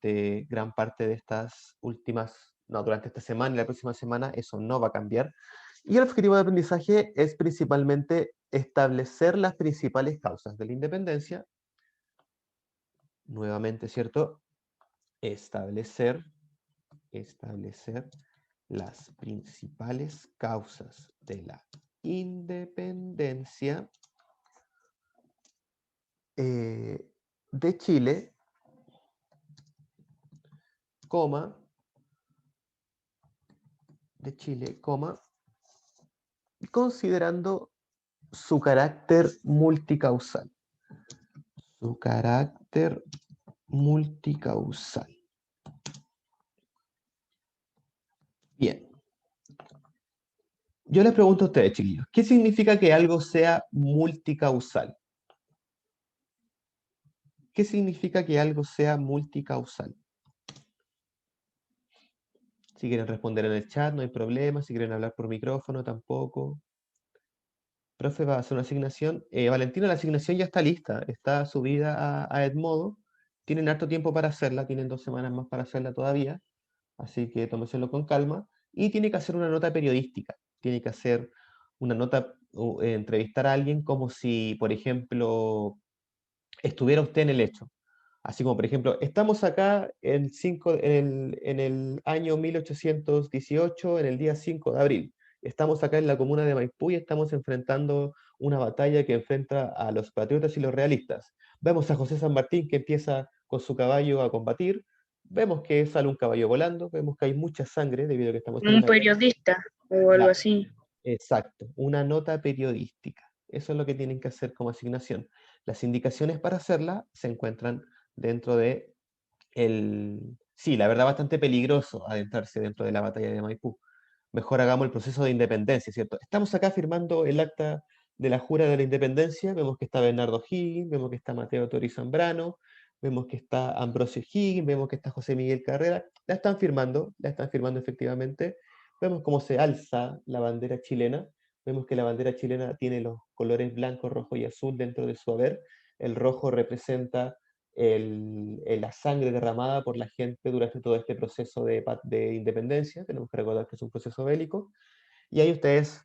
durante gran parte de estas últimas, no, durante esta semana y la próxima semana, eso no va a cambiar. Y el objetivo de aprendizaje es principalmente establecer las principales causas de la independencia. Nuevamente, ¿cierto? Establecer las principales causas de la independencia de Chile, considerando su carácter multicausal. Su carácter multicausal. Bien. Yo les pregunto a ustedes, chiquillos, ¿qué significa que algo sea multicausal? ¿Qué significa que algo sea multicausal? Si quieren responder en el chat, no hay problema. Si quieren hablar por micrófono, tampoco. Profe, va a hacer una asignación. Valentina, la asignación ya está lista. Está subida a Edmodo. Tienen harto tiempo para hacerla. Tienen 2 semanas más para hacerla todavía. Así que tómeselo con calma. Y tiene que hacer una nota periodística. Tiene que hacer una nota, entrevistar a alguien como si, por ejemplo, estuviera usted en el hecho. Así como, por ejemplo, estamos acá en el año 1818, en el día 5 de abril. Estamos acá en la comuna de Maipú y estamos enfrentando una batalla que enfrenta a los patriotas y los realistas. Vemos a José San Martín que empieza con su caballo a combatir. Vemos que sale un caballo volando. Vemos que hay mucha sangre debido a que estamos en Un una guerra. periodista o algo así. Exacto, una nota periodística. Eso es lo que tienen que hacer como asignación. Las indicaciones para hacerla se encuentran dentro de el... Sí, la verdad, bastante peligroso adentrarse dentro de la batalla de Maipú. Mejor hagamos el proceso de independencia, ¿cierto? Estamos acá firmando el acta de la jura de la independencia. Vemos que está Bernardo Higgins, vemos que está Mateo Tori Zambrano, vemos que está Ambrosio Higgins, vemos que está José Miguel Carrera. La están firmando efectivamente. Vemos cómo se alza la bandera chilena. Vemos que la bandera chilena tiene los colores blanco, rojo y azul dentro de su haber. El rojo representa la sangre derramada por la gente durante todo este proceso de independencia. Tenemos que recordar que es un proceso bélico. Y ahí ustedes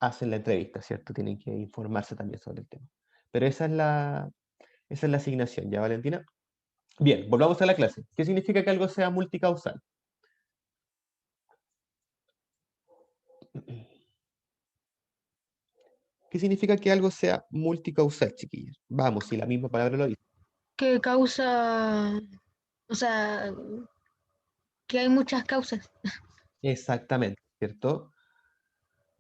hacen la entrevista, ¿cierto? Tienen que informarse también sobre el tema. Pero esa es la asignación, ¿ya, Valentina? Bien, volvamos a la clase. ¿Qué significa que algo sea multicausal? ¿Qué significa que algo sea multicausal, chiquillos? Vamos, si la misma palabra lo dice. Que causa, o sea, que hay muchas causas. Exactamente, ¿cierto?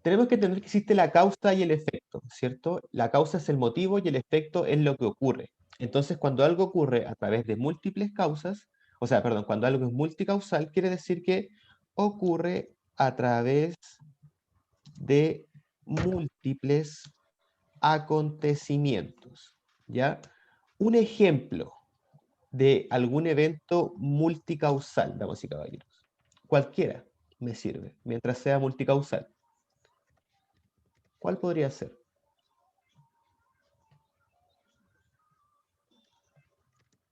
Tenemos que entender que existe la causa y el efecto, ¿cierto? La causa es el motivo y el efecto es lo que ocurre. Entonces, cuando algo ocurre a través de múltiples causas, o sea, perdón, cuando algo es multicausal, quiere decir que ocurre a través de múltiples acontecimientos, ¿ya? Un ejemplo de algún evento multicausal, damas y caballeros. Cualquiera me sirve, mientras sea multicausal. ¿Cuál podría ser?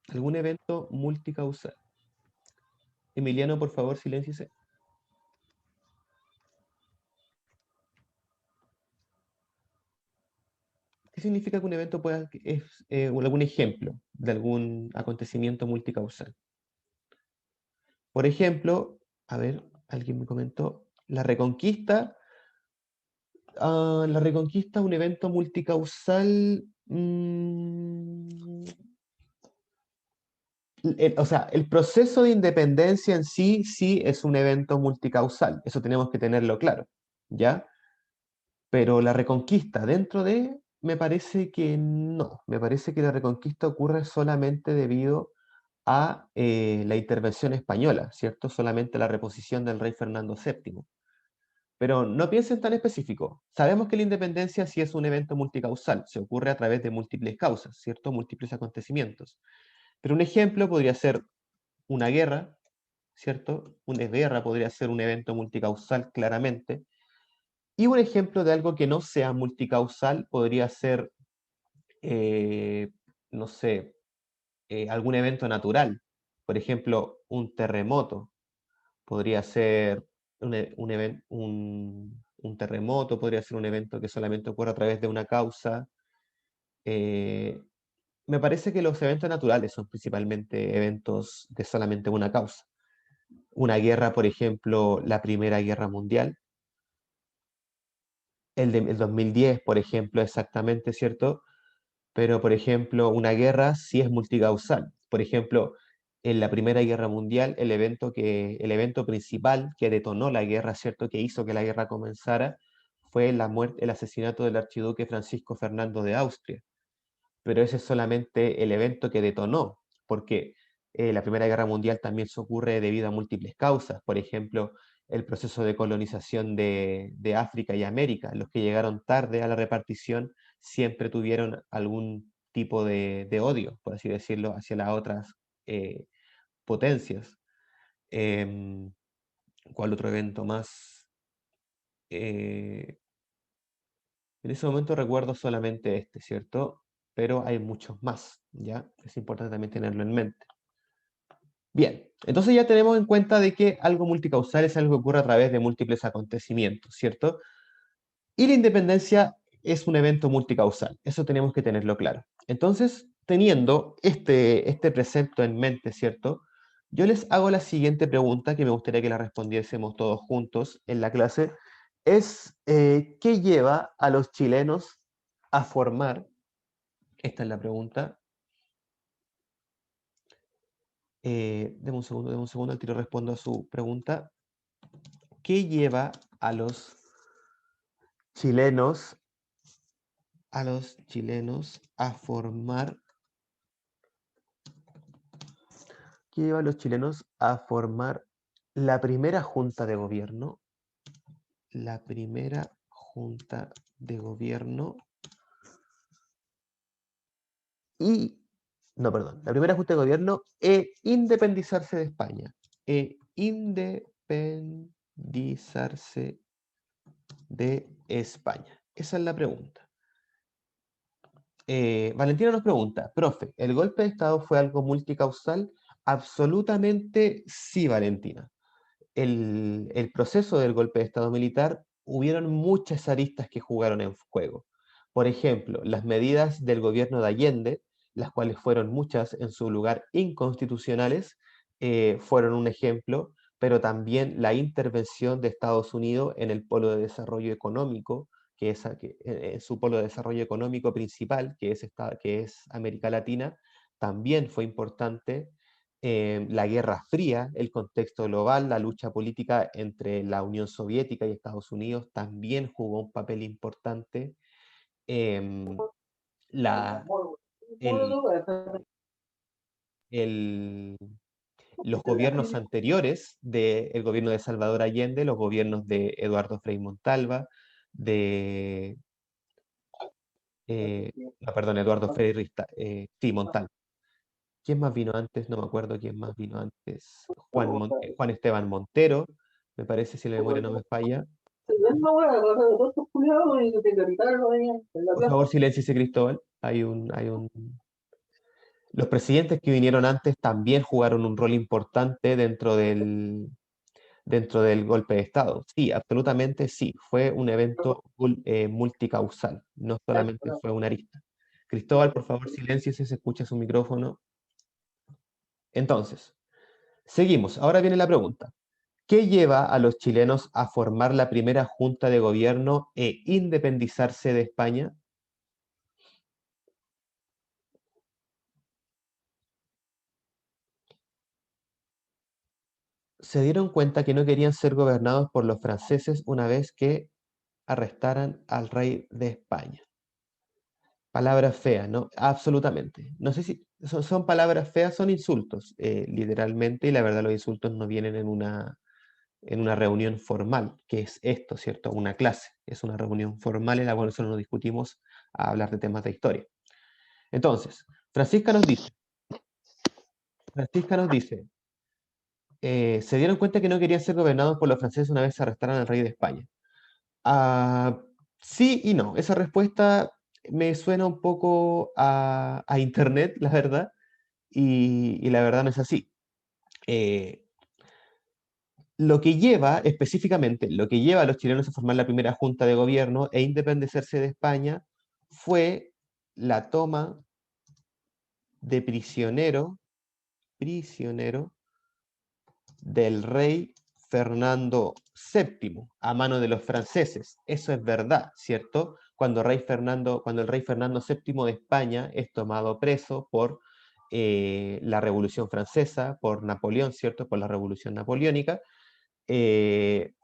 Algún evento multicausal. Emiliano, por favor, silénciese. ¿Qué significa que un evento es algún ejemplo de algún acontecimiento multicausal? Por ejemplo, a ver, alguien me comentó, la Reconquista. La Reconquista es un evento multicausal. O sea, el proceso de independencia en sí, sí es un evento multicausal. Eso tenemos que tenerlo claro, ¿ya? Pero la reconquista dentro de, me parece que no. Me parece que la reconquista ocurre solamente debido a la intervención española, ¿cierto? Solamente la reposición del rey Fernando VII. Pero no piensen tan específico. Sabemos que la independencia sí es un evento multicausal, se ocurre a través de múltiples causas, ¿cierto? Múltiples acontecimientos. Pero un ejemplo podría ser una guerra, ¿cierto? Una guerra podría ser un evento multicausal claramente. Y un ejemplo de algo que no sea multicausal podría ser, no sé, algún evento natural. Por ejemplo, un terremoto podría ser un terremoto, podría ser un evento que solamente ocurre a través de una causa. Me parece que los eventos naturales son principalmente eventos de solamente una causa. Una guerra, por ejemplo, la Primera Guerra Mundial, el 2010, por ejemplo, exactamente, ¿cierto? Pero, por ejemplo, una guerra sí es multicausal. Por ejemplo, en la Primera Guerra Mundial, el evento principal que detonó la guerra, ¿cierto? Que hizo que la guerra comenzara, fue la muerte, el asesinato del archiduque Francisco Fernando de Austria. Pero ese es solamente el evento que detonó, porque la Primera Guerra Mundial también se ocurre debido a múltiples causas. Por ejemplo, el proceso de colonización de África y América. Los que llegaron tarde a la repartición siempre tuvieron algún tipo de odio, por así decirlo, hacia las otras potencias. Em, ¿Cuál otro evento más? En ese momento recuerdo solamente este, ¿cierto? Pero hay muchos más, ¿ya? Es importante también tenerlo en mente. Bien, entonces ya tenemos en cuenta de que algo multicausal es algo que ocurre a través de múltiples acontecimientos, ¿cierto? Y la independencia es un evento multicausal, eso tenemos que tenerlo claro. Entonces, teniendo este precepto en mente, ¿cierto? Yo les hago la siguiente pregunta que me gustaría que la respondiésemos todos juntos en la clase. Es, ¿qué lleva a los chilenos a formar? Esta es la pregunta. Deme un segundo, al tiro respondo a su pregunta. ¿Qué lleva a los chilenos, a formar? ¿Qué lleva a los chilenos a formar la primera junta de gobierno? La primera junta de gobierno y, no, perdón, la primera junta de gobierno independizarse de España. Independizarse de España. Esa es la pregunta. Valentina nos pregunta, profe, ¿el golpe de Estado fue algo multicausal? Absolutamente sí, Valentina. El proceso del golpe de Estado militar, hubieron muchas aristas que jugaron en juego. Por ejemplo, las medidas del gobierno de Allende, las cuales fueron muchas en su lugar inconstitucionales, fueron un ejemplo, pero también la intervención de Estados Unidos en el polo de desarrollo económico, su polo de desarrollo económico principal, que es América Latina, también fue importante. La Guerra Fría, el contexto global, la lucha política entre la Unión Soviética y Estados Unidos también jugó un papel importante. Em, la, el, el- los gobiernos anteriores del gobierno de Salvador Allende, los gobiernos de Eduardo Frei Montalva, de, no, perdón, Eduardo Frei sí, Montalva. ¿Quién más vino antes? No me acuerdo quién más vino antes. Juan Esteban Montero, me parece, si la memoria no me falla. Por favor, silénciese, Cristóbal. Los presidentes que vinieron antes también jugaron un rol importante dentro del golpe de Estado. Sí, absolutamente sí. Fue un evento multicausal, no solamente fue una arista. Cristóbal, por favor, silénciese, se escucha su micrófono. Entonces, seguimos. Ahora viene la pregunta. ¿Qué lleva a los chilenos a formar la primera junta de gobierno e independizarse de España? Se dieron cuenta que no querían ser gobernados por los franceses una vez que arrestaran al rey de España. Palabras feas, ¿no? Absolutamente. No sé si son palabras feas, son insultos, literalmente, y la verdad los insultos no vienen en una reunión formal, que es esto, ¿cierto? Una clase. Es una reunión formal en la cual nosotros nos discutimos a hablar de temas de historia. Entonces, Francisca nos dice, se dieron cuenta que no querían ser gobernados por los franceses una vez arrestaran al rey de España. Ah, sí y no. Esa respuesta me suena un poco a internet, la verdad, y la verdad no es así. Lo que lleva, específicamente, lo que lleva a los chilenos a formar la primera junta de gobierno e independecerse de España fue la toma de prisionero del rey Fernando VII a mano de los franceses. Eso es verdad, ¿cierto? Cuando el rey Fernando VII de España es tomado preso por la Revolución Francesa, por Napoleón, ¿cierto? Por la Revolución Napoleónica,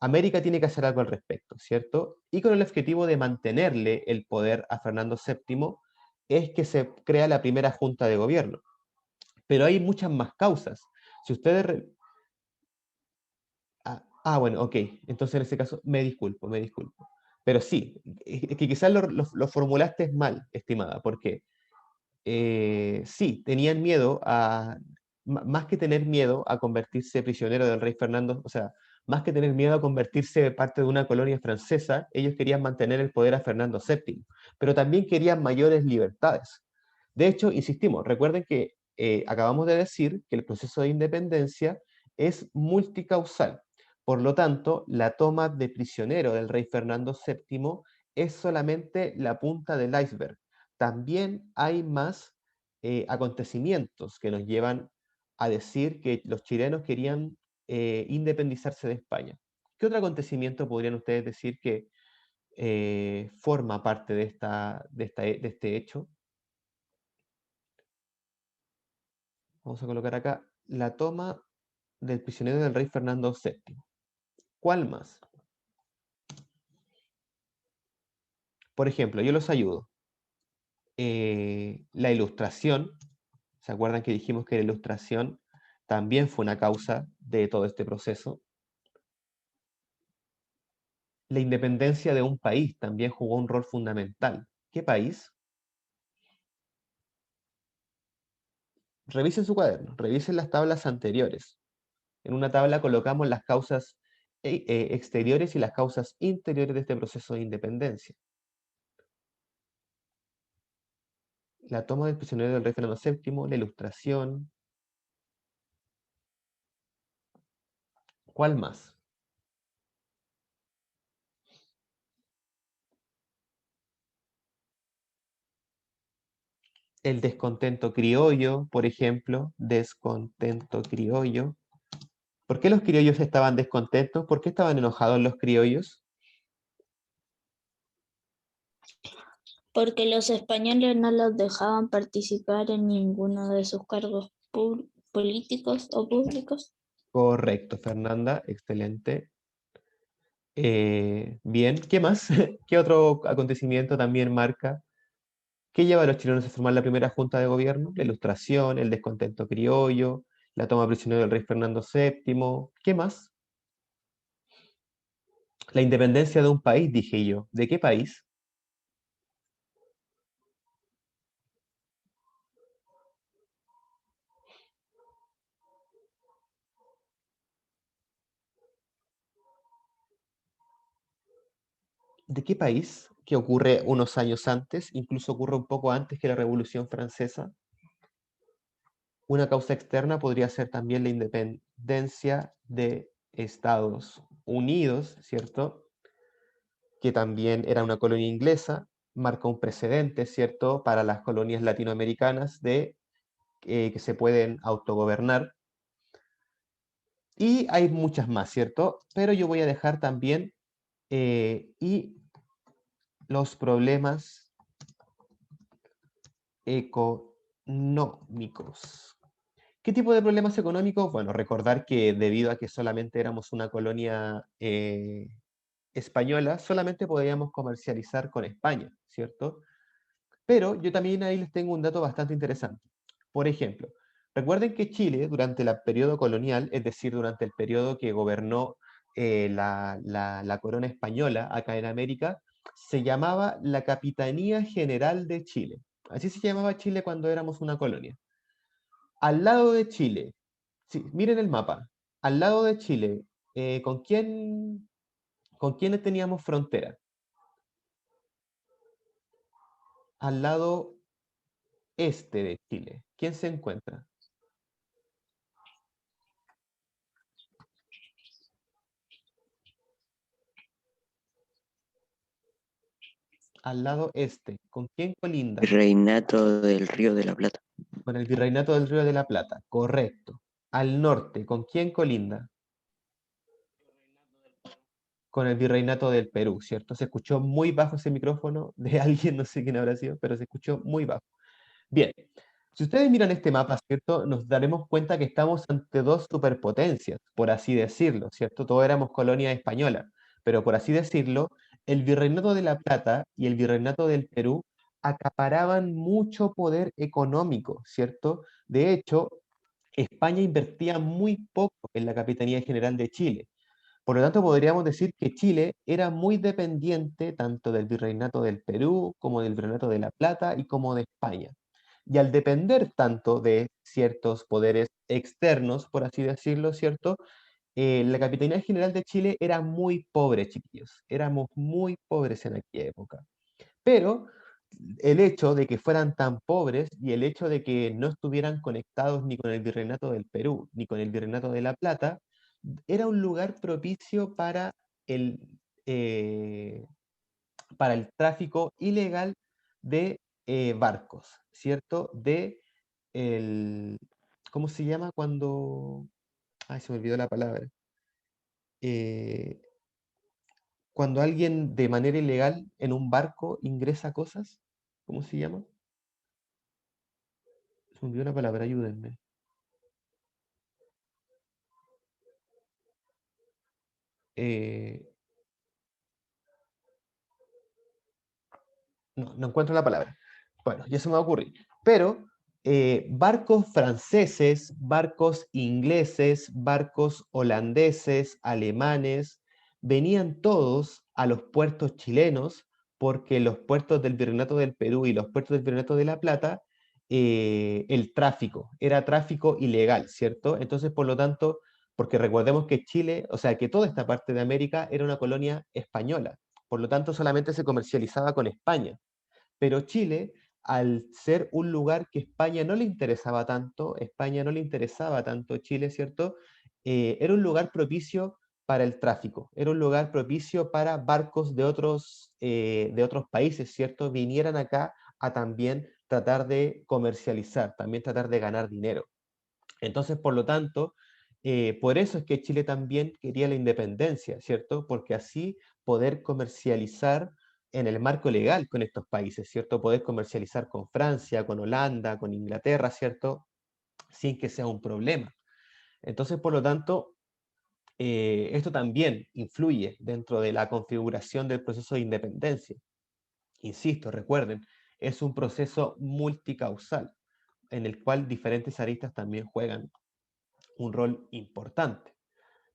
América tiene que hacer algo al respecto, ¿cierto? Y con el objetivo de mantenerle el poder a Fernando VII es que se crea la primera junta de gobierno. Pero hay muchas más causas. Si ustedes... bueno, ok. Entonces en ese caso me disculpo, me disculpo. Pero sí, es que quizás lo formulaste mal, estimada, porque sí, tenían miedo más que tener miedo a convertirse prisionero del rey Fernando, o sea, más que tener miedo a convertirse parte de una colonia francesa, ellos querían mantener el poder a Fernando VII, pero también querían mayores libertades. De hecho, insistimos, recuerden que acabamos de decir que el proceso de independencia es multicausal. Por lo tanto, la toma de prisionero del rey Fernando VII es solamente la punta del iceberg. También hay más acontecimientos que nos llevan a decir que los chilenos querían independizarse de España. ¿Qué otro acontecimiento podrían ustedes decir que forma parte de este hecho? Vamos a colocar acá la toma del prisionero del rey Fernando VII. ¿Cuál más? Por ejemplo, yo los ayudo. La ilustración, ¿se acuerdan que dijimos que la ilustración también fue una causa de todo este proceso? La independencia de un país también jugó un rol fundamental. ¿Qué país? Revisen su cuaderno, revisen las tablas anteriores. En una tabla colocamos las causas exteriores y las causas interiores de este proceso de independencia. La toma del prisionero del rey Fernando VII, la ilustración. ¿Cuál más? El descontento criollo, por ejemplo, descontento criollo. ¿Por qué los criollos estaban descontentos? ¿Por qué estaban enojados los criollos? Porque los españoles no los dejaban participar en ninguno de sus cargos políticos o públicos. Correcto, Fernanda, excelente. Bien, ¿qué más? ¿Qué otro acontecimiento también marca? ¿Qué lleva a los chilenos a formar la primera junta de gobierno? La ilustración, el descontento criollo, la toma prisionero del rey Fernando VII. ¿Qué más? La independencia de un país, dije yo. ¿De qué país? ¿De qué país? Que ocurre unos años antes, incluso ocurre un poco antes que la Revolución Francesa. Una causa externa podría ser también la independencia de Estados Unidos, ¿cierto? Que también era una colonia inglesa, marca un precedente, ¿cierto?, para las colonias latinoamericanas de que se pueden autogobernar. Y hay muchas más, ¿cierto? Pero yo voy a dejar también y los problemas económicos. ¿Qué tipo de problemas económicos? Bueno, recordar que debido a que solamente éramos una colonia española, solamente podíamos comercializar con España, ¿cierto? Pero yo también ahí les tengo un dato bastante interesante. Por ejemplo, recuerden que Chile durante el periodo colonial, es decir, durante el periodo que gobernó la corona española acá en América, se llamaba la Capitanía General de Chile. Así se llamaba Chile cuando éramos una colonia. Al lado de Chile, sí, miren el mapa, al lado de Chile, con quién teníamos frontera? Al lado este de Chile. ¿Quién se encuentra? Al lado este. ¿Con quién colinda? Virreinato del Río de la Plata. Con el Virreinato del Río de la Plata. Correcto. Al norte, ¿con quién colinda? Con el Virreinato del Perú, ¿cierto? Se escuchó muy bajo ese micrófono de alguien, no sé quién habrá sido, pero se escuchó muy bajo. Bien, si ustedes miran este mapa, ¿cierto? Nos daremos cuenta que estamos ante dos superpotencias, por así decirlo, ¿cierto? Todos éramos colonia española, pero por así decirlo, el Virreinato de la Plata y el Virreinato del Perú acaparaban mucho poder económico, ¿cierto? De hecho, España invertía muy poco en la Capitanía General de Chile. Por lo tanto, podríamos decir que Chile era muy dependiente tanto del Virreinato del Perú como del Virreinato de la Plata y como de España. Y al depender tanto de ciertos poderes externos, por así decirlo, ¿cierto? La Capitanía General de Chile era muy pobre, chiquillos. Éramos muy pobres en aquella época. Pero el hecho de que fueran tan pobres y el hecho de que no estuvieran conectados ni con el Virreinato del Perú ni con el Virreinato de la Plata, era un lugar propicio el, eh, para el tráfico ilegal de barcos, ¿cierto? ¿Cómo se llama cuando? Ay, se me olvidó la palabra. Eh, Cuando alguien de manera ilegal en un barco ingresa cosas, ¿cómo se llama? Se me olvidó la palabra, ayúdenme. Eh, no encuentro la palabra. Bueno, ya se me va a ocurrir. Pero barcos franceses, barcos ingleses, barcos holandeses, alemanes, venían todos a los puertos chilenos porque los puertos del Virreinato del Perú y los puertos del Virreinato de la Plata, el tráfico, era tráfico ilegal, ¿cierto? Entonces, por lo tanto, porque recordemos que Chile, o sea, que toda esta parte de América era una colonia española, por lo tanto, solamente se comercializaba con España. Pero Chile, al ser un lugar que España no le interesaba tanto, España no le interesaba tanto Chile, ¿cierto? Era un lugar propicio para el tráfico, era un lugar propicio para barcos de otros países, ¿cierto? Vinieran acá a también tratar de comercializar, también tratar de ganar dinero. Entonces, por lo tanto, por eso es que Chile también quería la independencia, ¿cierto? Porque así poder comercializar en el marco legal con estos países, ¿cierto? Poder comercializar con Francia, con Holanda, con Inglaterra, ¿cierto? Sin que sea un problema. Entonces, por lo tanto, esto también influye dentro de la configuración del proceso de independencia. Insisto, recuerden, es un proceso multicausal en el cual diferentes aristas también juegan un rol importante.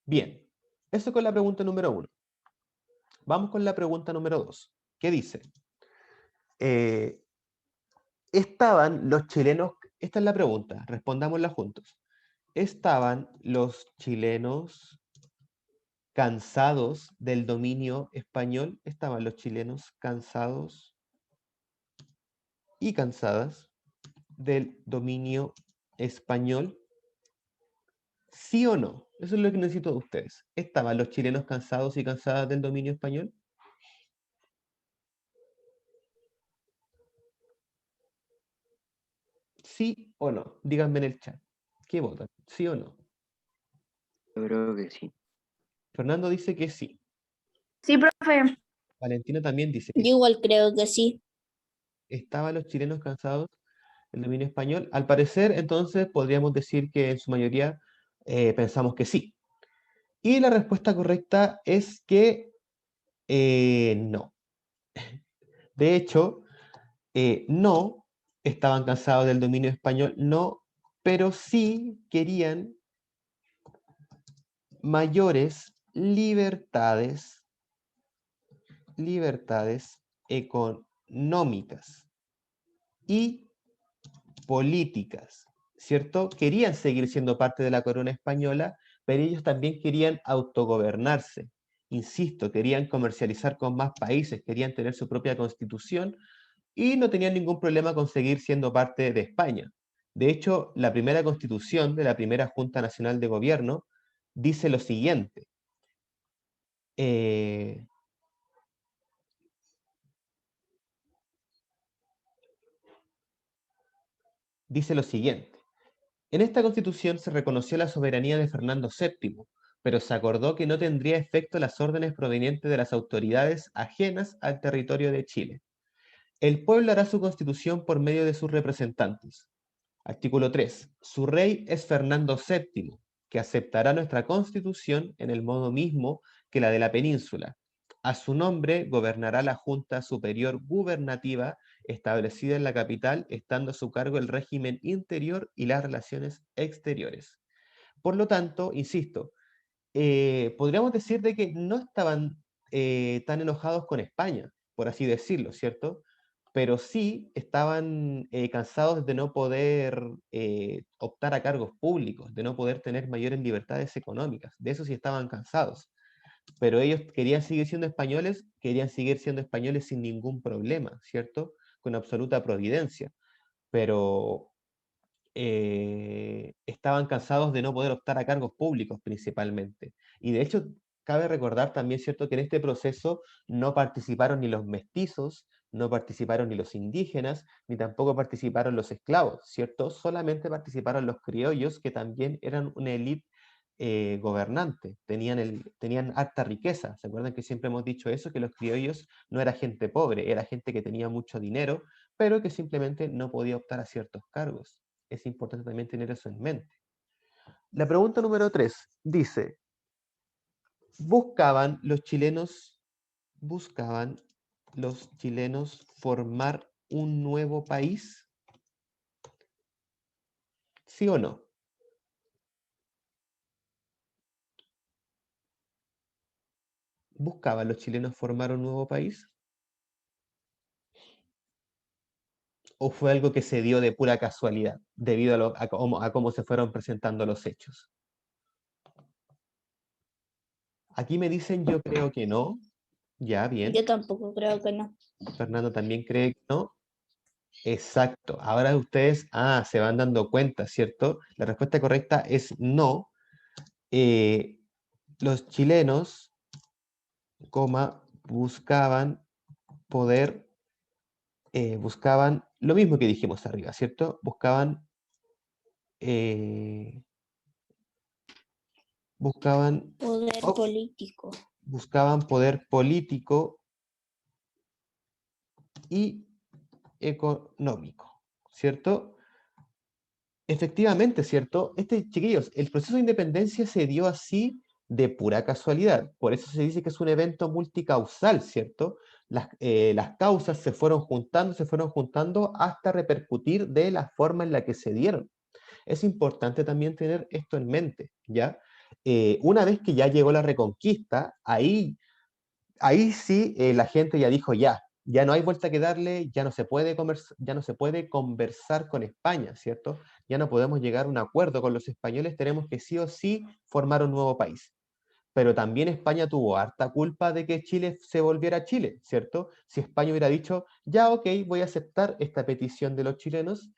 Bien, eso con la pregunta número 1. Vamos con la pregunta número 2. ¿Qué dice? Estaban los chilenos, esta es la pregunta, respondámosla juntos. ¿Estaban los chilenos cansados del dominio español? ¿Estaban los chilenos cansados y cansadas del dominio español? ¿Sí o no? Eso es lo que necesito de ustedes. ¿Estaban los chilenos cansados y cansadas del dominio español? ¿Sí o no? Díganme en el chat. ¿Qué votan? ¿Sí o no? Yo creo que sí. Fernando dice que sí. Sí, profe. Valentina también dice Yo que igual creo que sí. estaban los chilenos cansados del dominio español. Al parecer, entonces, podríamos decir que en su mayoría pensamos que sí. Y la respuesta correcta es que no. De hecho, no estaban cansados del dominio español, no, pero sí querían mayores libertades económicas y políticas, ¿cierto? Querían seguir siendo parte de la corona española, pero ellos también querían autogobernarse. Insisto, querían comercializar con más países, querían tener su propia constitución y no tenían ningún problema con seguir siendo parte de España. De hecho, la primera constitución de la primera Junta Nacional de Gobierno dice lo siguiente. dice lo siguiente. En esta constitución se reconoció la soberanía de Fernando VII, pero se acordó que no tendría efecto las órdenes provenientes de las autoridades ajenas al territorio de Chile. El pueblo hará su constitución por medio de sus representantes. Artículo 3. Su rey es Fernando VII, que aceptará nuestra constitución en el modo mismo que la de la península. A su nombre gobernará la Junta Superior Gubernativa establecida en la capital, estando a su cargo el régimen interior y las relaciones exteriores. Por lo tanto, insisto, podríamos decir de que no estaban tan enojados con España, por así decirlo, ¿cierto? Pero sí estaban cansados de no poder optar a cargos públicos, de no poder tener mayores libertades económicas. De eso sí estaban cansados. Pero ellos querían seguir siendo españoles sin ningún problema, ¿cierto? Con absoluta providencia. Pero estaban cansados de no poder optar a cargos públicos principalmente. Y de hecho, cabe recordar también, ¿cierto?, que en este proceso no participaron ni los mestizos, no participaron ni los indígenas, ni tampoco participaron los esclavos, ¿cierto? Solamente participaron los criollos, que también eran una élite gobernante, tenían harta riqueza. ¿Se acuerdan que siempre hemos dicho eso? Que los criollos no era gente pobre, era gente que tenía mucho dinero, pero que simplemente no podía optar a ciertos cargos. Es importante también tener eso en mente. La pregunta número 3 dice, ¿buscaban los chilenos formar un nuevo país? ¿Sí o no? ¿Buscaban los chilenos formar un nuevo país? ¿O fue algo que se dio de pura casualidad, debido a cómo se fueron presentando los hechos? Aquí me dicen, yo creo que no. Ya, bien. Yo tampoco creo que no. Fernando también cree que no. Exacto. Ahora ustedes, se van dando cuenta, ¿cierto? La respuesta correcta es no. Los chilenos, buscaban poder, buscaban lo mismo que dijimos arriba, ¿cierto? Buscaban Poder oh, político. buscaban poder político y económico, ¿cierto? Efectivamente, ¿cierto? Chiquillos, el proceso de independencia se dio así de pura casualidad. Por eso se dice que es un evento multicausal, ¿cierto? Las causas se fueron juntando hasta repercutir de la forma en la que se dieron. Es importante también tener esto en mente, ¿ya? Una vez que ya llegó la reconquista, ahí sí la gente ya dijo, ya no hay vuelta que darle, ya no se puede conversar con España, ¿cierto? Ya no podemos llegar a un acuerdo con los españoles, tenemos que sí o sí formar un nuevo país. Pero también España tuvo harta culpa de que Chile se volviera Chile, ¿cierto? Si España hubiera dicho, ya ok, voy a aceptar esta petición de los chilenos,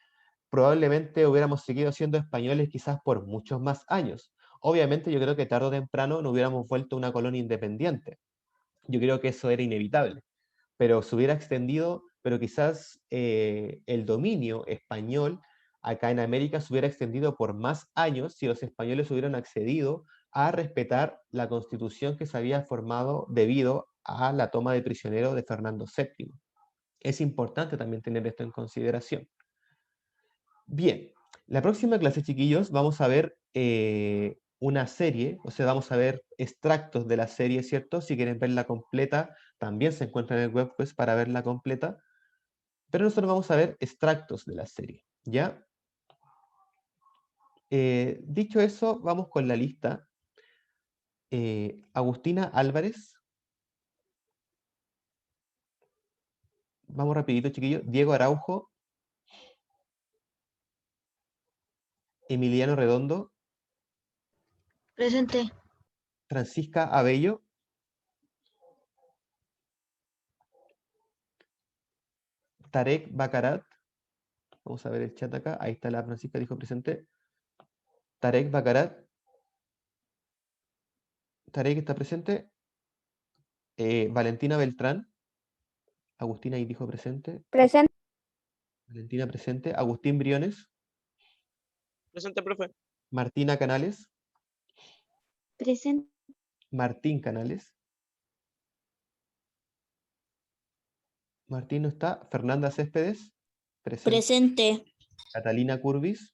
probablemente hubiéramos seguido siendo españoles quizás por muchos más años. Obviamente yo creo que tarde o temprano no hubiéramos vuelto una colonia independiente. Yo creo que eso era inevitable, pero se hubiera extendido, pero quizás el dominio español acá en América se hubiera extendido por más años si los españoles hubieran accedido a respetar la constitución que se había formado debido a la toma de prisionero de Fernando VII. Es importante también tener esto en consideración. Bien, la próxima clase, chiquillos, vamos a ver una serie, o sea, vamos a ver extractos de la serie, ¿cierto? Si quieren verla completa, también se encuentra en el web pues, para verla completa, pero nosotros vamos a ver extractos de la serie, ¿ya? Dicho eso, vamos con la lista. Agustina Álvarez. Vamos rapidito, chiquillos. Diego Araujo. Emiliano Redondo. Presente. Francisca Abello. Tarek Bacarat. Vamos a ver el chat acá. Ahí está la Francisca, dijo presente. Tarek Bacarat. Tarek está presente. Valentina Beltrán. Agustina ahí dijo presente. Presente. Valentina presente. Agustín Briones. Presente, profe. Martina Canales. Presente. Martín Canales. Martín no está. Fernanda Céspedes. Presente. Presente. Catalina Curvis.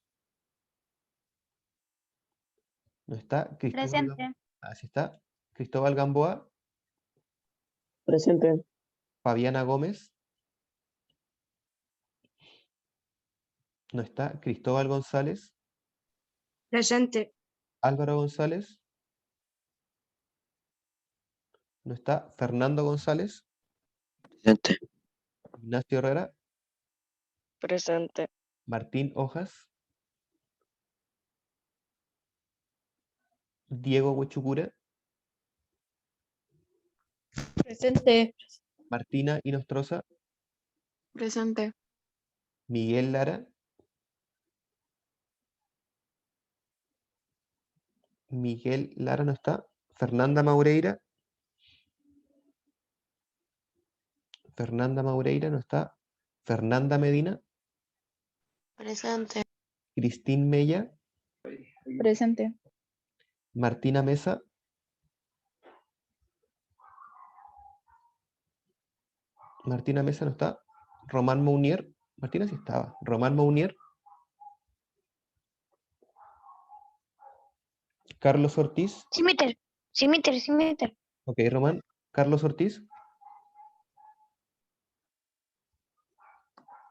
No está. Presente. Así está. Cristóbal Gamboa. Presente. Fabiana Gómez. No está. Cristóbal González. Presente. Álvaro González. No está. Fernando González. Presente. Ignacio Herrera. Presente. Martín Hojas. Diego Huechupura. Presente. Martina Inostroza. Presente. Miguel Lara. Miguel Lara no está. Fernanda Maureira. Fernanda Maureira no está. Fernanda Medina. Presente. Cristín Mella. Presente. Martina Mesa. Martina Mesa no está. Román Mounier. Martina sí estaba. Román Mounier. Carlos Ortiz. Simiter. Simiter. Ok, Román. Carlos Ortiz.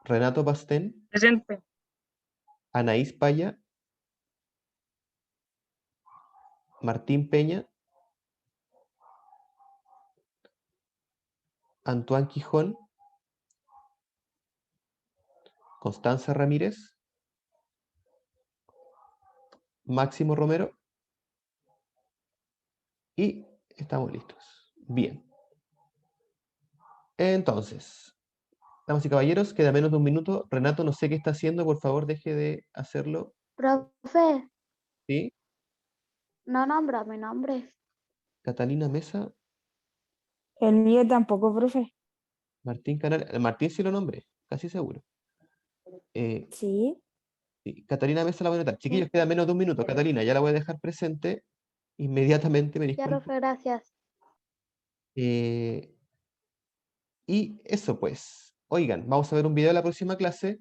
Renato Pastén. Presente. Anaís Paya. Martín Peña. Antoine Quijón. Constanza Ramírez. Máximo Romero. Y estamos listos. Bien. Entonces, damas y caballeros, queda menos de un minuto. Renato, no sé qué está haciendo, por favor, deje de hacerlo. Profe, ¿Sí? no nombra mi nombre. Catalina Mesa, El mío tampoco, profe. Martín Canal. Martín sí lo nombré, casi seguro. Sí. Sí, Catalina Mesa la voy a anotar. Chiquillos, queda menos de un minuto. Catalina, ya la voy a dejar presente inmediatamente, me Ya, disculpo. profe, gracias. Y eso pues. Oigan, vamos a ver un video de la próxima clase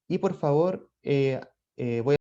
y por favor, voy a